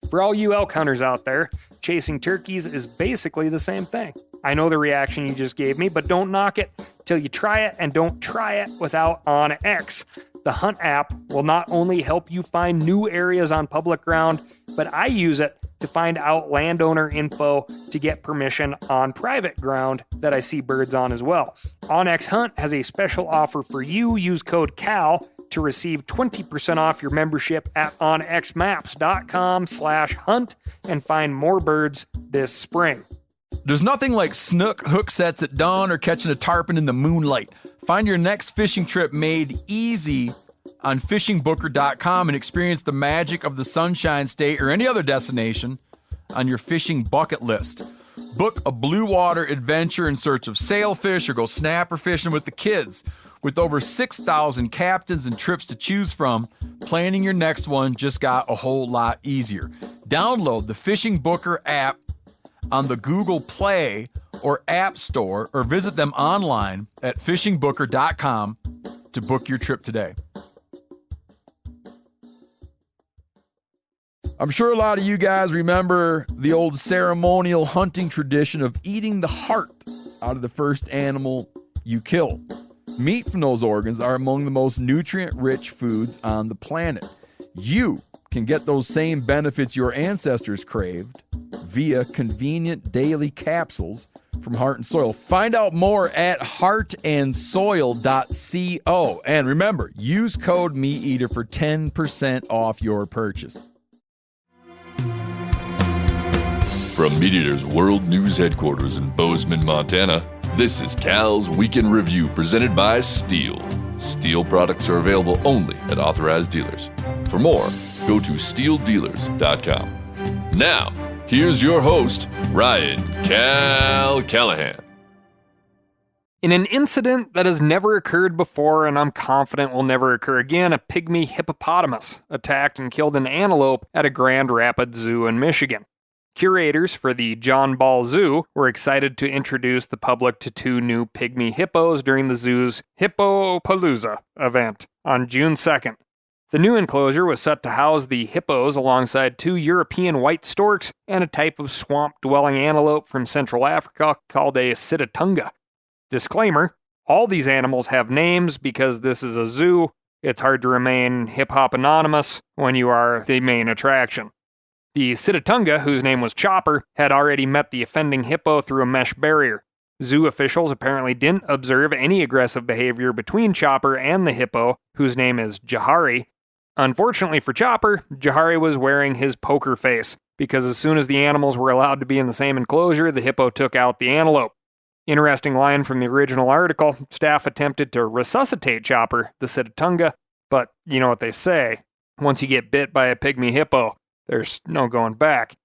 For all you elk hunters out there, chasing turkeys is basically the same thing. I know the reaction you just gave me, but don't knock it till you try it, and don't try it without OnX. The Hunt app will not only help you find new areas on public ground, but I use it to find out landowner info to get permission on private ground that I see birds on as well. OnX Hunt has a special offer for you. Use code CAL to receive 20% off your membership at onxmaps.com/hunt and find more birds this spring. There's nothing like snook hook sets at dawn or catching a tarpon in the moonlight. Find your next fishing trip made easy on fishingbooker.com and experience the magic of the Sunshine State or any other destination on your fishing bucket list. Book a blue water adventure in search of sailfish or go snapper fishing with the kids. With over 6,000 captains and trips to choose from, planning your next one just got a whole lot easier. Download the Fishing Booker app on the Google Play or App Store, or visit them online at fishingbooker.com to book your trip today. I'm sure a lot of you guys remember the old ceremonial hunting tradition of eating the heart out of the first animal you kill. Meat from those organs are among the most nutrient-rich foods on the planet. You can get those same benefits your ancestors craved via convenient daily capsules from Heart and Soil. Find out more at heartandsoil.co. And remember, use code MeatEater for 10% off your purchase. From MeatEater's World News Headquarters in Bozeman, Montana, this is Cal's Weekend Review presented by Steel. Steel products are available only at authorized dealers. For more, go to steeldealers.com. Now, here's your host, Ryan Cal Callahan. In an incident that has never occurred before and I'm confident will never occur again, a pygmy hippopotamus attacked and killed an antelope at a Grand Rapids Zoo in Michigan. Curators for the John Ball Zoo were excited to introduce the public to two new pygmy hippos during the zoo's Hippopalooza event on June 2nd. The new enclosure was set to house the hippos alongside two European white storks and a type of swamp-dwelling antelope from Central Africa called a sitatunga. Disclaimer, all these animals have names because this is a zoo. It's hard to remain hip-hop anonymous when you are the main attraction. The sitatunga, whose name was Chopper, had already met the offending hippo through a mesh barrier. Zoo officials apparently didn't observe any aggressive behavior between Chopper and the hippo, whose name is Jahari. Unfortunately for Chopper, Jahari was wearing his poker face, because as soon as the animals were allowed to be in the same enclosure, the hippo took out the antelope. Interesting line from the original article, staff attempted to resuscitate Chopper, the sitatunga, but you know what they say, once you get bit by a pygmy hippo, there's no going back.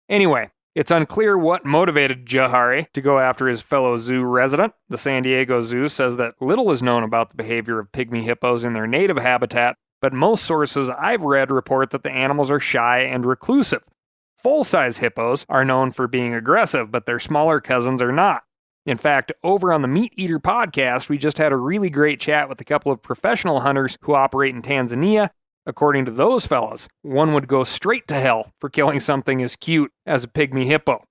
Anyway, it's unclear what motivated Jahari to go after his fellow zoo resident. The San Diego Zoo says that little is known about the behavior of pygmy hippos in their native habitat, but most sources I've read report that the animals are shy and reclusive. Full-size hippos are known for being aggressive, but their smaller cousins are not. In fact, over on the Meat Eater podcast, we just had a really great chat with a couple of professional hunters who operate in Tanzania. According to those fellas, one would go straight to hell for killing something as cute as a pygmy hippo.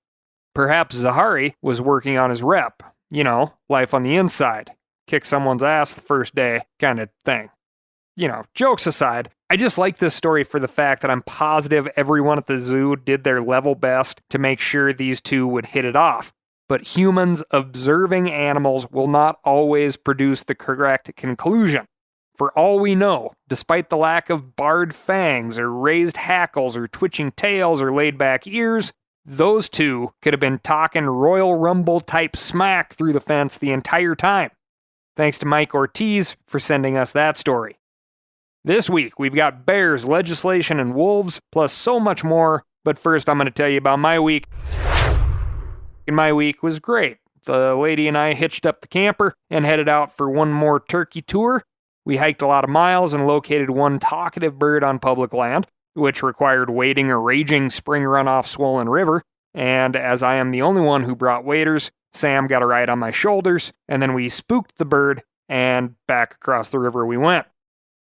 Perhaps Jahari was working on his rep. You know, life on the inside. Kick someone's ass the first day kind of thing. You know, jokes aside, I just like this story for the fact that I'm positive everyone at the zoo did their level best to make sure these two would hit it off. But humans observing animals will not always produce the correct conclusion. For all we know, despite the lack of barred fangs or raised hackles or twitching tails or laid back ears, those two could have been talking Royal Rumble type smack through the fence the entire time. Thanks to Mike Ortiz for sending us that story. This week, we've got bears, legislation, and wolves, plus so much more. But first, I'm going to tell you about my week. And my week was great. The lady and I hitched up the camper and headed out for one more turkey tour. We hiked a lot of miles and located one talkative bird on public land, which required wading a raging spring runoff swollen river. And as I am the only one who brought waders, Sam got a ride on my shoulders, and then we spooked the bird, and back across the river we went.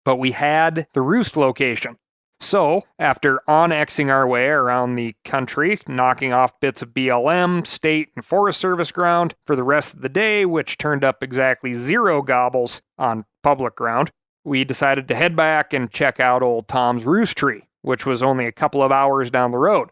But we had the roost location. So, after onnexing our way around the country, knocking off bits of BLM, state, and Forest Service ground for the rest of the day, which turned up exactly 0 gobbles on public ground, we decided to head back and check out old Tom's roost tree, which was only a couple of hours down the road.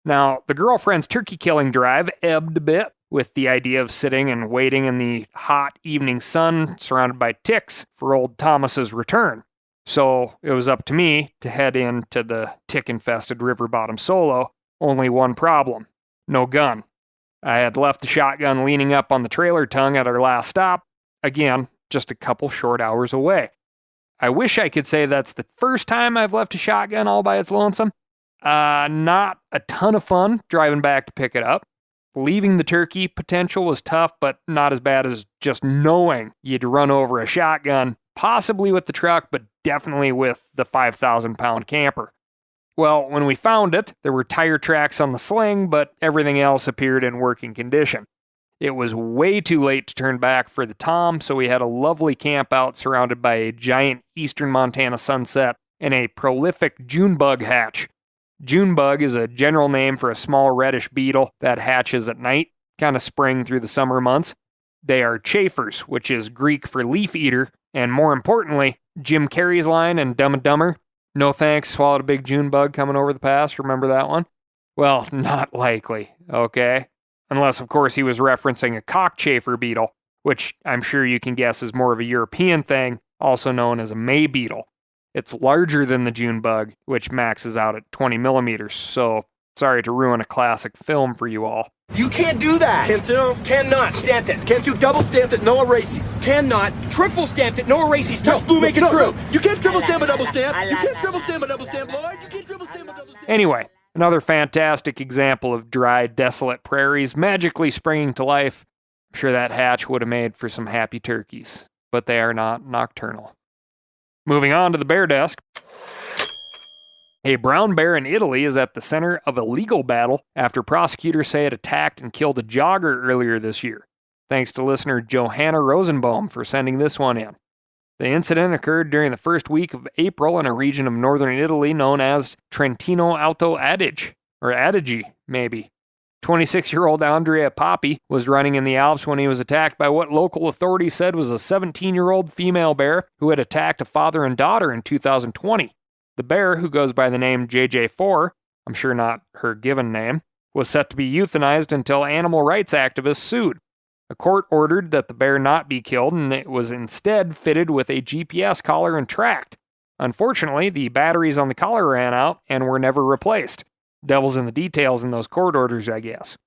Now, the girlfriend's turkey killing drive ebbed a bit, with the idea of sitting and waiting in the hot evening sun surrounded by ticks for old Thomas's return. So it was up to me to head into the tick-infested river bottom solo. Only one problem: no gun. I had left the shotgun leaning up on the trailer tongue at our last stop, again, just a couple short hours away. I wish I could say that's the first time I've left a shotgun all by its lonesome. Not a ton of fun driving back to pick it up. Leaving the turkey potential was tough, but not as bad as just knowing you'd run over a shotgun, possibly with the truck, but definitely with the 5,000-pound camper. Well, when we found it, there were tire tracks on the sling, but everything else appeared in working condition. It was way too late to turn back for the Tom, so we had a lovely camp out surrounded by a giant eastern Montana sunset and a prolific Junebug hatch. Junebug is a general name for a small reddish beetle that hatches at night, kind of spring through the summer months. They are chafers, which is Greek for leaf eater, and more importantly, Jim Carrey's line in Dumb and Dumber, "No thanks, swallowed a big Junebug coming over the pass." Remember that one? Well, not likely, okay? Unless, of course, he was referencing a cockchafer beetle, which I'm sure you can guess is more of a European thing, also known as a May beetle. It's larger than the Junebug, which maxes out at 20 millimeters, so sorry to ruin a classic film for you all. You can't do that. Can't do. Cannot. Stamped it. Can't do double stamped it, no erases. Cannot. Triple stamped it, no erases. Tough blue, make it true. You can't triple stamp a double stamp. You can't triple stamp a double stamp, Lloyd. You can't triple stamp a double stamp. Anyway, another fantastic example of dry, desolate prairies magically springing to life. I'm sure that hatch would have made for some happy turkeys, but they are not nocturnal. Moving on to the bear desk. A brown bear in Italy is at the center of a legal battle after prosecutors say it attacked and killed a jogger earlier this year. Thanks to listener Johanna Rosenbaum for sending this one in. The incident occurred during the first week of April in a region of northern Italy known as Trentino Alto Adige, or Adige, maybe. 26-year-old Andrea Papi was running in the Alps when he was attacked by what local authorities said was a 17-year-old female bear who had attacked a father and daughter in 2020. The bear, who goes by the name JJ4, I'm sure not her given name, was set to be euthanized until animal rights activists sued. A court ordered that the bear not be killed, and it was instead fitted with a GPS collar and tracked. Unfortunately, the batteries on the collar ran out and were never replaced. Devil's in the details in those court orders, I guess.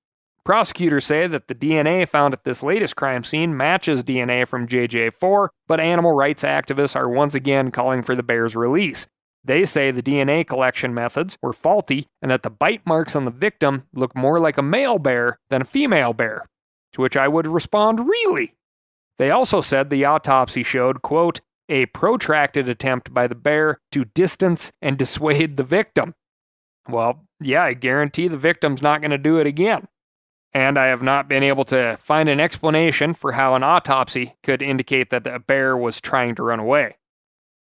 Prosecutors say that the DNA found at this latest crime scene matches DNA from JJ4, but animal rights activists are once again calling for the bear's release. They say the DNA collection methods were faulty and that the bite marks on the victim look more like a male bear than a female bear, to which I would respond, really? They also said the autopsy showed, quote, a protracted attempt by the bear to distance and dissuade the victim. Well, yeah, I guarantee the victim's not going to do it again. And I have not been able to find an explanation for how an autopsy could indicate that the bear was trying to run away.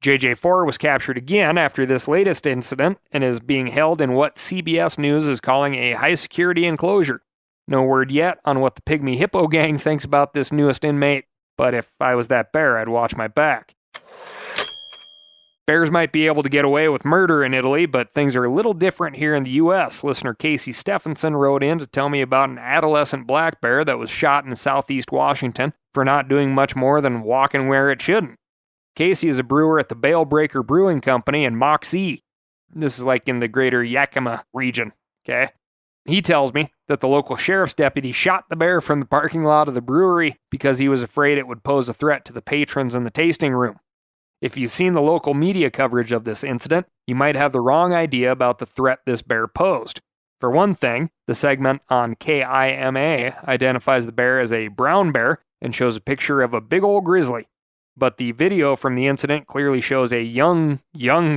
JJ4 was captured again after this latest incident and is being held in what CBS News is calling a high-security enclosure. No word yet on what the Pygmy Hippo gang thinks about this newest inmate, but if I was that bear, I'd watch my back. Bears might be able to get away with murder in Italy, but things are a little different here in the U.S. Listener Casey Stephenson wrote in to tell me about an adolescent black bear that was shot in southeast Washington for not doing much more than walking where it shouldn't. Casey is a brewer at the Bale Breaker Brewing Company in Moxie. This is like in the greater Yakima region, okay? He tells me that the local sheriff's deputy shot the bear from the parking lot of the brewery because he was afraid it would pose a threat to the patrons in the tasting room. If you've seen the local media coverage of this incident, you might have the wrong idea about the threat this bear posed. For one thing, the segment on KIMA identifies the bear as a brown bear and shows a picture of a big old grizzly. But the video from the incident clearly shows a young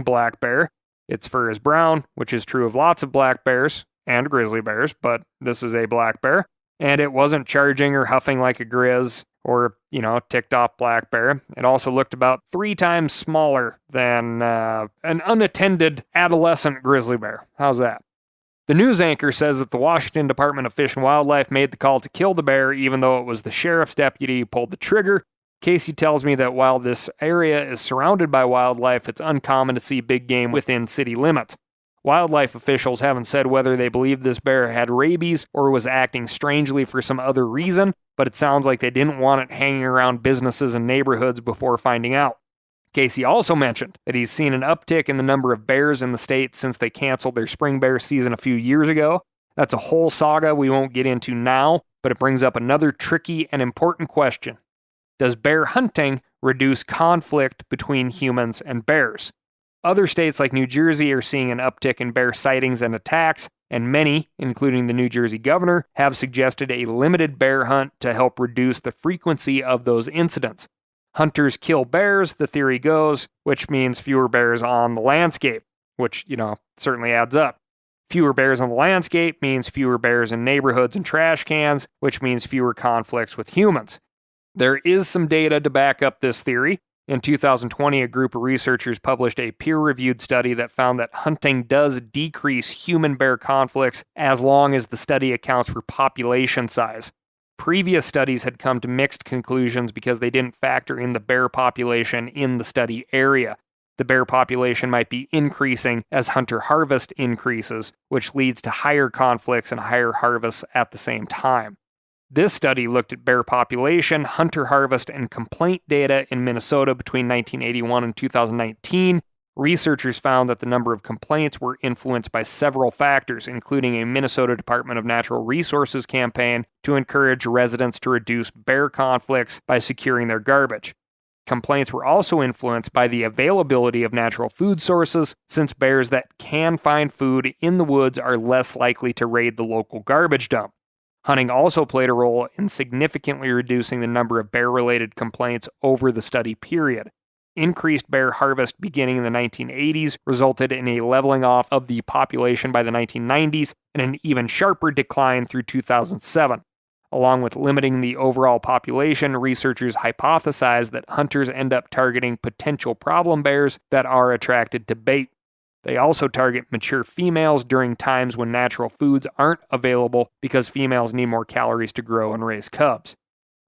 black bear. Its fur is brown, which is true of lots of black bears and grizzly bears, but this is a black bear. And it wasn't charging or huffing like a grizz or, ticked off black bear. It also looked about 3 times smaller than an unattended adolescent grizzly bear. How's that? The news anchor says that the Washington Department of Fish and Wildlife made the call to kill the bear, even though it was the sheriff's deputy who pulled the trigger. Casey tells me that while this area is surrounded by wildlife, it's uncommon to see big game within city limits. Wildlife officials haven't said whether they believe this bear had rabies or was acting strangely for some other reason, but it sounds like they didn't want it hanging around businesses and neighborhoods before finding out. Casey also mentioned that he's seen an uptick in the number of bears in the state since they canceled their spring bear season a few years ago. That's a whole saga we won't get into now, but it brings up another tricky and important question. Does bear hunting reduce conflict between humans and bears? Other states like New Jersey are seeing an uptick in bear sightings and attacks, and many, including the New Jersey governor, have suggested a limited bear hunt to help reduce the frequency of those incidents. Hunters kill bears, the theory goes, which means fewer bears on the landscape, which, certainly adds up. Fewer bears on the landscape means fewer bears in neighborhoods and trash cans, which means fewer conflicts with humans. There is some data to back up this theory. In 2020, a group of researchers published a peer-reviewed study that found that hunting does decrease human-bear conflicts as long as the study accounts for population size. Previous studies had come to mixed conclusions because they didn't factor in the bear population in the study area. The bear population might be increasing as hunter harvest increases, which leads to higher conflicts and higher harvests at the same time. This study looked at bear population, hunter harvest, and complaint data in Minnesota between 1981 and 2019. Researchers found that the number of complaints were influenced by several factors, including a Minnesota Department of Natural Resources campaign to encourage residents to reduce bear conflicts by securing their garbage. Complaints were also influenced by the availability of natural food sources, since bears that can find food in the woods are less likely to raid the local garbage dump. Hunting also played a role in significantly reducing the number of bear-related complaints over the study period. Increased bear harvest beginning in the 1980s resulted in a leveling off of the population by the 1990s and an even sharper decline through 2007. Along with limiting the overall population, researchers hypothesized that hunters end up targeting potential problem bears that are attracted to bait. They also target mature females during times when natural foods aren't available because females need more calories to grow and raise cubs.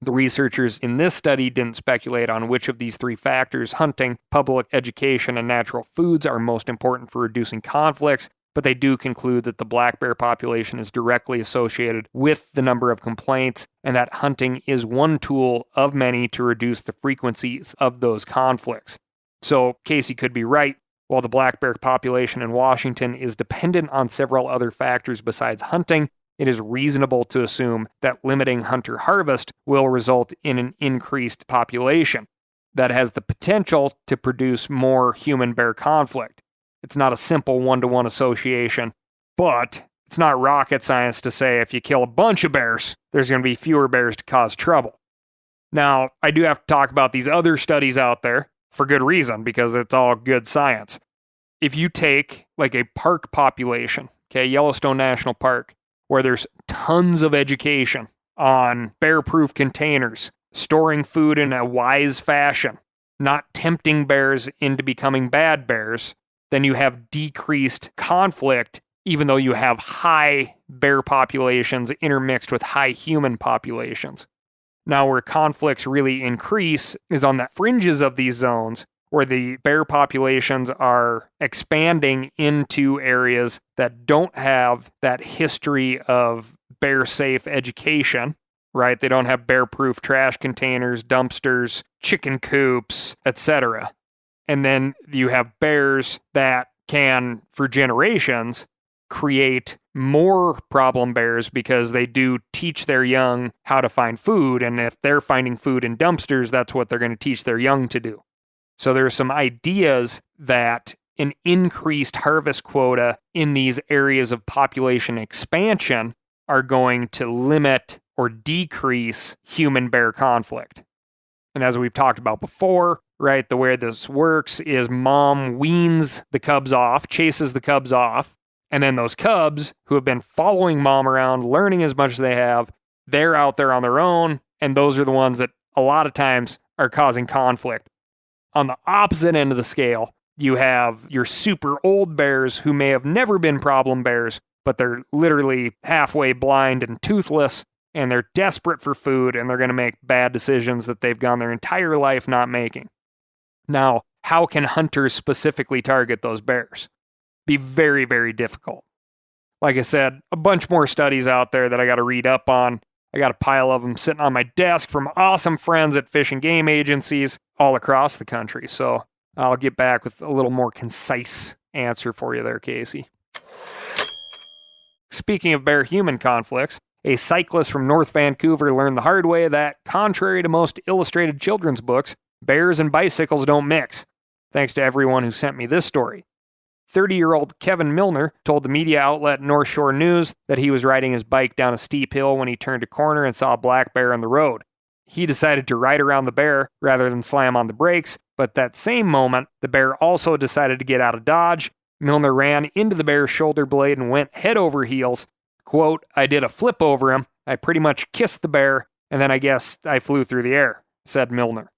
The researchers in this study didn't speculate on which of these 3 factors, hunting, public education, and natural foods, are most important for reducing conflicts, but they do conclude that the black bear population is directly associated with the number of complaints and that hunting is one tool of many to reduce the frequencies of those conflicts. So Casey could be right. While the black bear population in Washington is dependent on several other factors besides hunting, it is reasonable to assume that limiting hunter harvest will result in an increased population that has the potential to produce more human-bear conflict. It's not a simple one-to-one association, but it's not rocket science to say if you kill a bunch of bears, there's going to be fewer bears to cause trouble. Now, I do have to talk about these other studies out there for good reason, because it's all good science. If you take like a park population, Yellowstone National Park, where there's tons of education on bear-proof containers, storing food in a wise fashion, not tempting bears into becoming bad bears, then you have decreased conflict, even though you have high bear populations intermixed with high human populations. Now, where conflicts really increase is on the fringes of these zones, where the bear populations are expanding into areas that don't have that history of bear-safe education, right? They don't have bear-proof trash containers, dumpsters, chicken coops, etc. And then you have bears that can, for generations, create more problem bears because they do teach their young how to find food, and if they're finding food in dumpsters, that's what they're going to teach their young to do. So there are some ideas that an increased harvest quota in these areas of population expansion are going to limit or decrease human-bear conflict. And as we've talked about before, right, the way this works is mom weans the cubs off, chases the cubs off, and then those cubs who have been following mom around, learning as much as they have, they're out there on their own, and those are the ones that a lot of times are causing conflict. On the opposite end of the scale, you have your super old bears who may have never been problem bears, but they're literally halfway blind and toothless, and they're desperate for food, and they're going to make bad decisions that they've gone their entire life not making. Now, how can hunters specifically target those bears? Be very, very difficult. Like I said, a bunch more studies out there that I got to read up on. I got a pile of them sitting on my desk from awesome friends at fish and game agencies all across the country. So I'll get back with a little more concise answer for you there, Casey. Speaking of bear-human conflicts, a cyclist from North Vancouver learned the hard way that, contrary to most illustrated children's books, bears and bicycles don't mix. Thanks to everyone who sent me this story. 30-year-old Kevin Milner told the media outlet North Shore News that he was riding his bike down a steep hill when he turned a corner and saw a black bear on the road. He decided to ride around the bear rather than slam on the brakes, but that same moment, the bear also decided to get out of dodge. Milner ran into the bear's shoulder blade and went head over heels. Quote, "I did a flip over him. I pretty much kissed the bear, and then I guess I flew through the air," said Milner.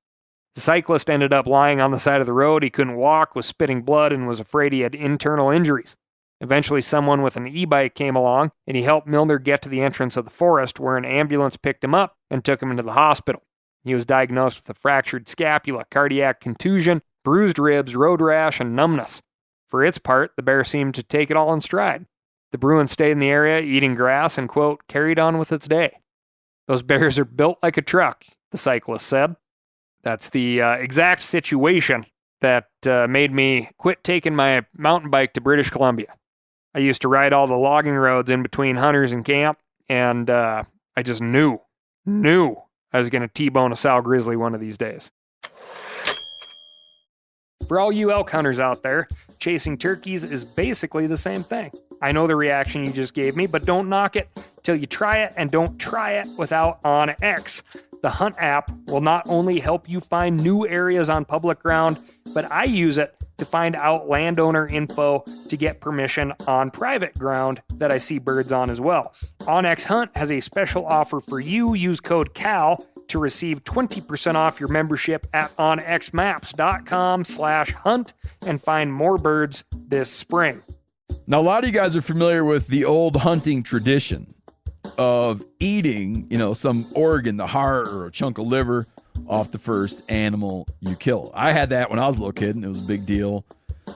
The cyclist ended up lying on the side of the road. He couldn't walk, was spitting blood, and was afraid he had internal injuries. Eventually, someone with an e-bike came along, and he helped Milner get to the entrance of the forest, where an ambulance picked him up and took him into the hospital. He was diagnosed with a fractured scapula, cardiac contusion, bruised ribs, road rash, and numbness. For its part, the bear seemed to take it all in stride. The Bruin stayed in the area, eating grass, and, quote, "carried on with its day." "Those bears are built like a truck," the cyclist said. That's the exact situation that made me quit taking my mountain bike to British Columbia. I used to ride all the logging roads in between hunters and camp, and I just knew I was going to T-bone a sow grizzly one of these days. For all you elk hunters out there, chasing turkeys is basically the same thing. I know the reaction you just gave me, but don't knock it till you try it, and don't try it without OnX. The Hunt app will not only help you find new areas on public ground, but I use it to find out landowner info to get permission on private ground that I see birds on as well. OnX Hunt has a special offer for you. Use code CAL to receive 20% off your membership at onxmaps.com/hunt and find more birds this spring. Now, a lot of you guys are familiar with the old hunting tradition of eating, some organ, the heart or a chunk of liver off the first animal you kill. I had that when I was a little kid, and it was a big deal.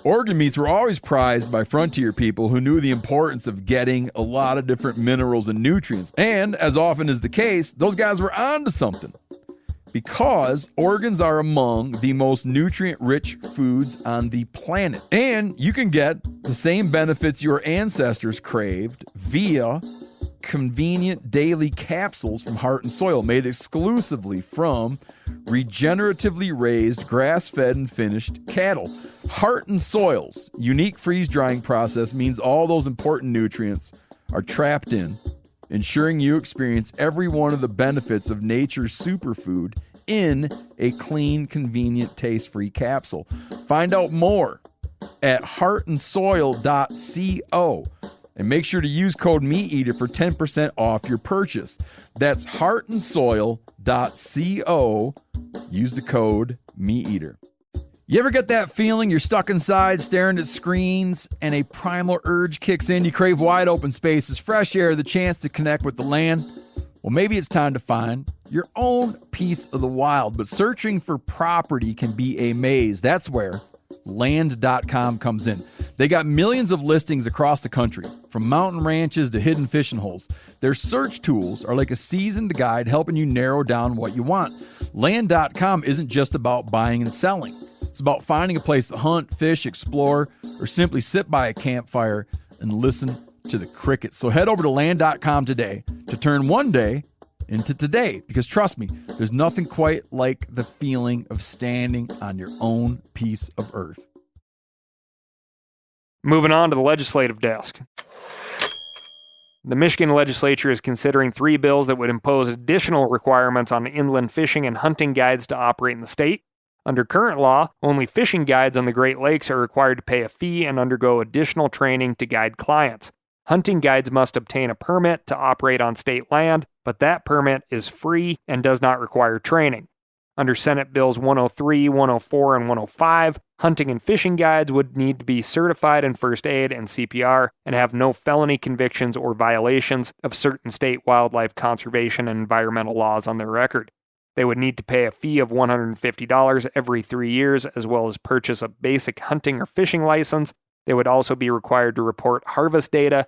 Organ meats were always prized by frontier people who knew the importance of getting a lot of different minerals and nutrients. And as often is the case, those guys were onto something, because organs are among the most nutrient-rich foods on the planet. And you can get the same benefits your ancestors craved via convenient daily capsules from Heart and Soil, made exclusively from regeneratively raised, grass-fed, and finished cattle. Heart and Soil's unique freeze-drying process means all those important nutrients are trapped in, ensuring you experience every one of the benefits of nature's superfood in a clean, convenient, taste-free capsule. Find out more at heartandsoil.co. And make sure to use code MeatEater for 10% off your purchase. That's heartandsoil.co. Use the code MeatEater. You ever get that feeling you're stuck inside staring at screens and a primal urge kicks in? You crave wide open spaces, fresh air, the chance to connect with the land? Well, maybe it's time to find your own piece of the wild. But searching for property can be a maze. That's where Land.com comes in. They got millions of listings across the country, from mountain ranches to hidden fishing holes. Their search tools are like a seasoned guide helping you narrow down what you want. Land.com isn't just about buying and selling. It's about finding a place to hunt, fish, explore, or simply sit by a campfire and listen to the crickets. So head over to Land.com today to turn one day into today, because trust me, there's nothing quite like the feeling of standing on your own piece of earth. Moving on to the legislative desk. The Michigan legislature is considering 3 bills that would impose additional requirements on inland fishing and hunting guides to operate in the state. Under current law, only fishing guides on the Great Lakes are required to pay a fee and undergo additional training to guide clients. Hunting guides must obtain a permit to operate on state land, but that permit is free and does not require training. Under Senate Bills 103, 104, and 105, hunting and fishing guides would need to be certified in first aid and CPR and have no felony convictions or violations of certain state wildlife conservation and environmental laws on their record. They would need to pay a fee of $150 every 3 years, as well as purchase a basic hunting or fishing license. They would also be required to report harvest data.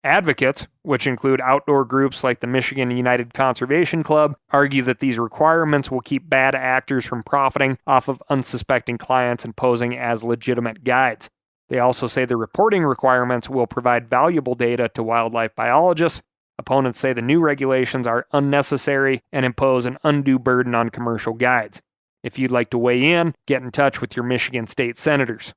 Advocates, which include outdoor groups like the Michigan United Conservation Club, argue that these requirements will keep bad actors from profiting off of unsuspecting clients and posing as legitimate guides. They also say the reporting requirements will provide valuable data to wildlife biologists. Opponents say the new regulations are unnecessary and impose an undue burden on commercial guides. If you'd like to weigh in, get in touch with your Michigan state senators.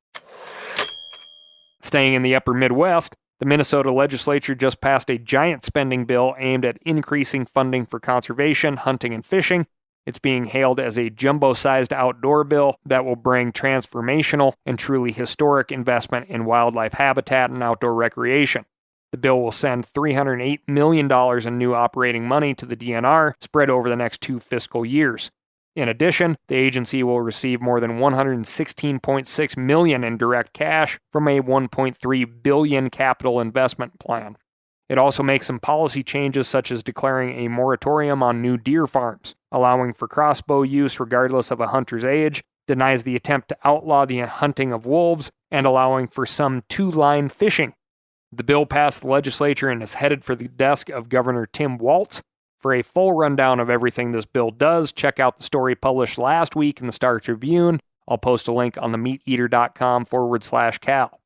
Staying in the upper Midwest, the Minnesota legislature just passed a giant spending bill aimed at increasing funding for conservation, hunting, and fishing. It's being hailed as a jumbo-sized outdoor bill that will bring transformational and truly historic investment in wildlife habitat and outdoor recreation. The bill will send $308 million in new operating money to the DNR, spread over the next 2 fiscal years. In addition, the agency will receive more than $116.6 million in direct cash from a $1.3 billion capital investment plan. It also makes some policy changes, such as declaring a moratorium on new deer farms, allowing for crossbow use regardless of a hunter's age, denies the attempt to outlaw the hunting of wolves, and allowing for some two-line fishing. The bill passed the legislature and is headed for the desk of Governor Tim Walz. For a full rundown of everything this bill does, check out the story published last week in the Star Tribune. I'll post a link on the meateater.com/Cal.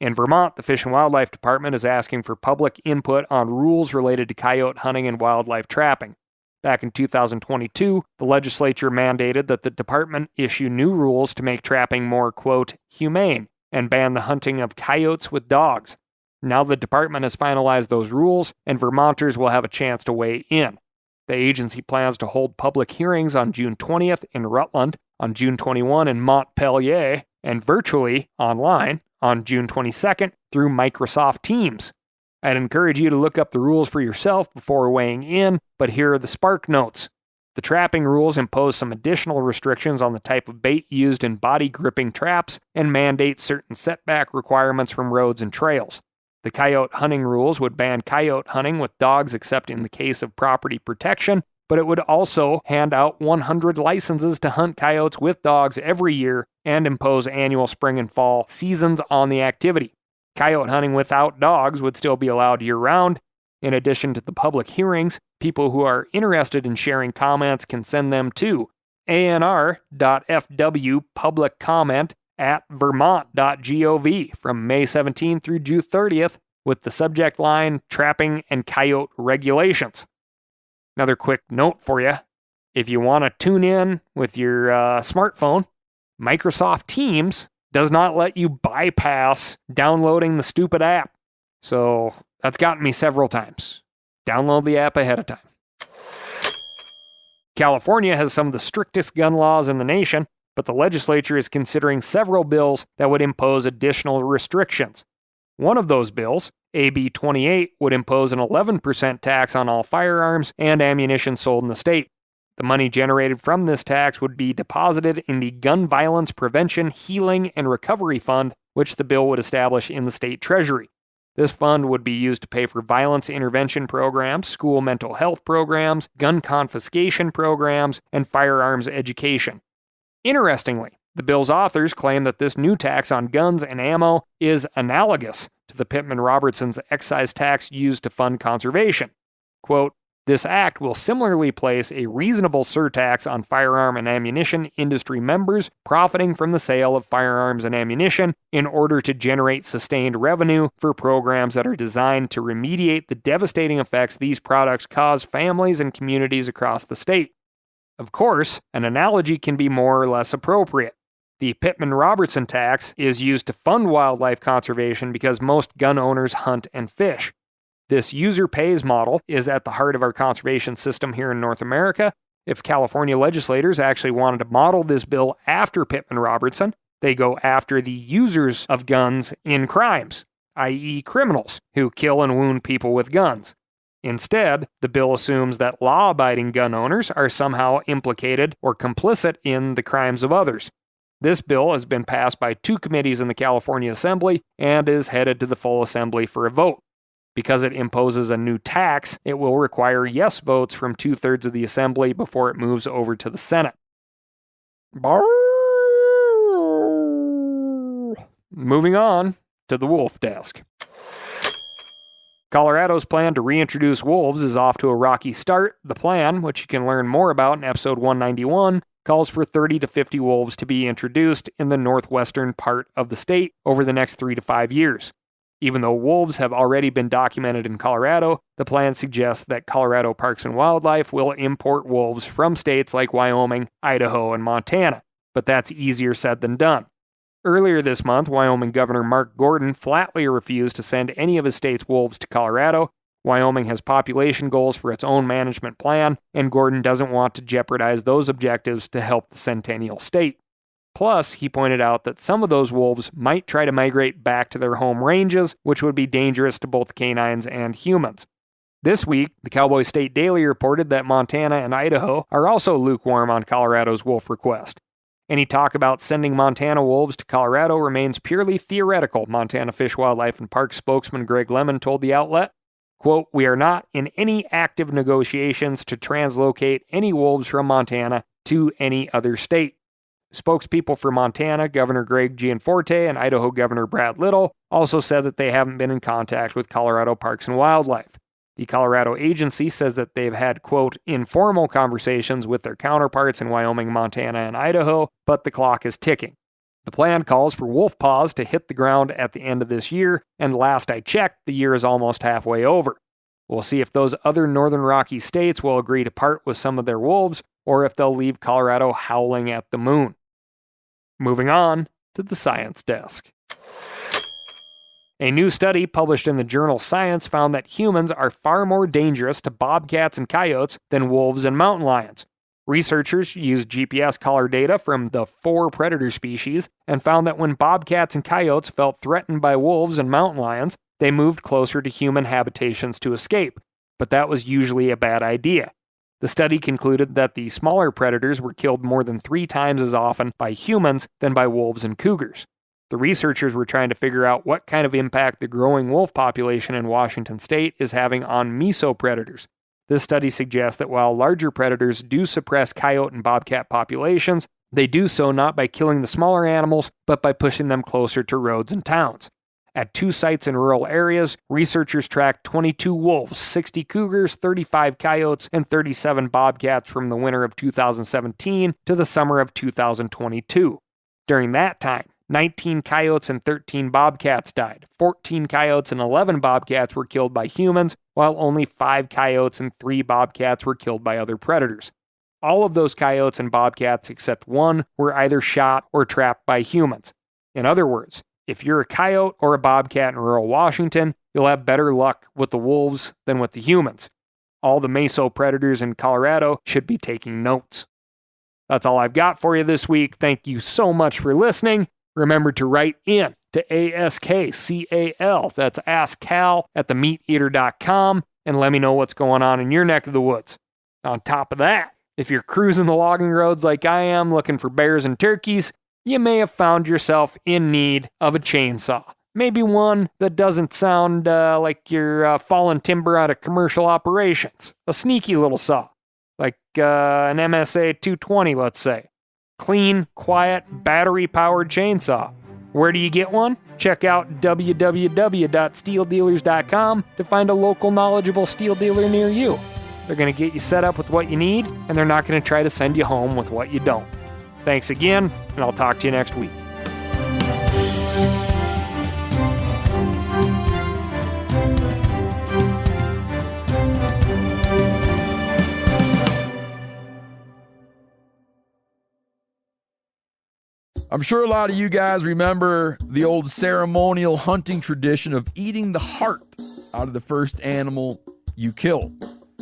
In Vermont, the Fish and Wildlife Department is asking for public input on rules related to coyote hunting and wildlife trapping. Back in 2022, the legislature mandated that the department issue new rules to make trapping more, quote, humane, and ban the hunting of coyotes with dogs. Now the department has finalized those rules, and Vermonters will have a chance to weigh in. The agency plans to hold public hearings on June 20th in Rutland, on June 21 in Montpelier, and virtually online on June 22nd through Microsoft Teams. I'd encourage you to look up the rules for yourself before weighing in, but here are the spark notes. The trapping rules impose some additional restrictions on the type of bait used in body gripping traps and mandate certain setback requirements from roads and trails. The coyote hunting rules would ban coyote hunting with dogs except in the case of property protection, but it would also hand out 100 licenses to hunt coyotes with dogs every year and impose annual spring and fall seasons on the activity. Coyote hunting without dogs would still be allowed year-round. In addition to the public hearings, people who are interested in sharing comments can send them to anr.fwpubliccomment@vermont.gov from May 17 through June 30th with the subject line Trapping and Coyote Regulations. Another quick note for you. If you want to tune in with your smartphone, Microsoft Teams does not let you bypass downloading the stupid app. So that's gotten me several times. Download the app ahead of time. California has some of the strictest gun laws in the nation, but the legislature is considering several bills that would impose additional restrictions. One of those bills, AB 28, would impose an 11% tax on all firearms and ammunition sold in the state. The money generated from this tax would be deposited in the Gun Violence Prevention, Healing, and Recovery Fund, which the bill would establish in the state treasury. This fund would be used to pay for violence intervention programs, school mental health programs, gun confiscation programs, and firearms education. Interestingly, the bill's authors claim that this new tax on guns and ammo is analogous to the Pittman-Robertson's excise tax used to fund conservation. Quote, this act will similarly place a reasonable surtax on firearm and ammunition industry members profiting from the sale of firearms and ammunition in order to generate sustained revenue for programs that are designed to remediate the devastating effects these products cause families and communities across the state. Of course, an analogy can be more or less appropriate. The Pittman-Robertson tax is used to fund wildlife conservation because most gun owners hunt and fish. This user pays model is at the heart of our conservation system here in North America. If California legislators actually wanted to model this bill after Pittman-Robertson, they go after the users of guns in crimes, i.e. criminals who kill and wound people with guns. Instead, the bill assumes that law-abiding gun owners are somehow implicated or complicit in the crimes of others. This bill has been passed by 2 committees in the California Assembly and is headed to the full Assembly for a vote. Because it imposes a new tax, it will require yes votes from 2/3 of the Assembly before it moves over to the Senate. Moving on to the wolf desk. Colorado's plan to reintroduce wolves is off to a rocky start. The plan, which you can learn more about in episode 191, calls for 30 to 50 wolves to be introduced in the northwestern part of the state over the next 3 to 5 years. Even though wolves have already been documented in Colorado, the plan suggests that Colorado Parks and Wildlife will import wolves from states like Wyoming, Idaho, and Montana. But that's easier said than done. Earlier this month, Wyoming Governor Mark Gordon flatly refused to send any of his state's wolves to Colorado. Wyoming has population goals for its own management plan, and Gordon doesn't want to jeopardize those objectives to help the centennial state. Plus, he pointed out that some of those wolves might try to migrate back to their home ranges, which would be dangerous to both canines and humans. This week, the Cowboy State Daily reported that Montana and Idaho are also lukewarm on Colorado's wolf request. Any talk about sending Montana wolves to Colorado remains purely theoretical, Montana Fish, Wildlife, and Parks spokesman Greg Lemon told the outlet. Quote, "We are not in any active negotiations to translocate any wolves from Montana to any other state." Spokespeople for Montana, Governor Greg Gianforte, and Idaho Governor Brad Little also said that they haven't been in contact with Colorado Parks and Wildlife. The Colorado agency says that they've had, quote, "informal conversations with their counterparts in Wyoming, Montana, and Idaho, but the clock is ticking." The plan calls for wolf paws to hit the ground at the end of this year, and last I checked, the year is almost halfway over. We'll see if those other northern Rocky states will agree to part with some of their wolves, or if they'll leave Colorado howling at the moon. Moving on to the science desk. A new study published in the journal Science found that humans are far more dangerous to bobcats and coyotes than wolves and mountain lions. Researchers used GPS collar data from the 4 predator species and found that when bobcats and coyotes felt threatened by wolves and mountain lions, they moved closer to human habitations to escape. But that was usually a bad idea. The study concluded that the smaller predators were killed more than 3 times as often by humans than by wolves and cougars. The researchers were trying to figure out what kind of impact the growing wolf population in Washington state is having on mesopredators. This study suggests that while larger predators do suppress coyote and bobcat populations, they do so not by killing the smaller animals, but by pushing them closer to roads and towns. At 2 sites in rural areas, researchers tracked 22 wolves, 60 cougars, 35 coyotes, and 37 bobcats from the winter of 2017 to the summer of 2022. During that time, 19 coyotes and 13 bobcats died. 14 coyotes and 11 bobcats were killed by humans, while only 5 coyotes and 3 bobcats were killed by other predators. All of those coyotes and bobcats except one were either shot or trapped by humans. In other words, if you're a coyote or a bobcat in rural Washington, you'll have better luck with the wolves than with the humans. All the mesopredators in Colorado should be taking notes. That's all I've got for you this week. Thank you so much for listening. Remember to write in to ASKCAL, that's AskCal at themeateater.com, and let me know what's going on in your neck of the woods. On top of that, if you're cruising the logging roads like I am looking for bears and turkeys, you may have found yourself in need of a chainsaw. Maybe one that doesn't sound like you're falling timber out of commercial operations. A sneaky little saw, like an MSA 220, let's say. Clean, quiet, battery-powered chainsaw. Where do you get one? Check out www.steeldealers.com to find a local knowledgeable steel dealer near you. They're going to get you set up with what you need, and they're not going to try to send you home with what you don't. Thanks again, and I'll talk to you next week. I'm sure a lot of you guys remember the old ceremonial hunting tradition of eating the heart out of the first animal you kill.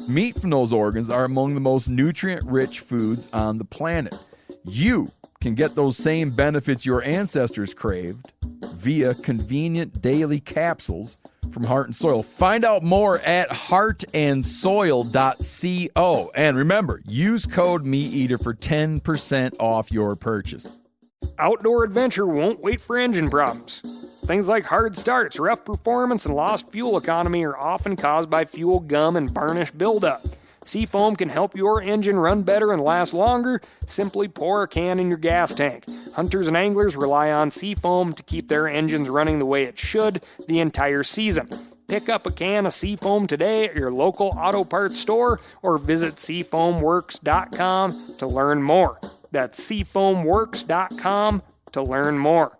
Meat from those organs are among the most nutrient-rich foods on the planet. You can get those same benefits your ancestors craved via convenient daily capsules from Heart and Soil. Find out more at heartandsoil.co. And remember, use code MeatEater for 10% off your purchase. Outdoor adventure won't wait for engine problems. Things like hard starts, rough performance, and lost fuel economy are often caused by fuel gum and varnish buildup. Seafoam can help your engine run better and last longer. Simply pour a can in your gas tank. Hunters and anglers rely on Seafoam to keep their engines running the way it should the entire season. Pick up a can of Seafoam today at your local auto parts store or visit seafoamworks.com to learn more. That's seafoamworks.com to learn more.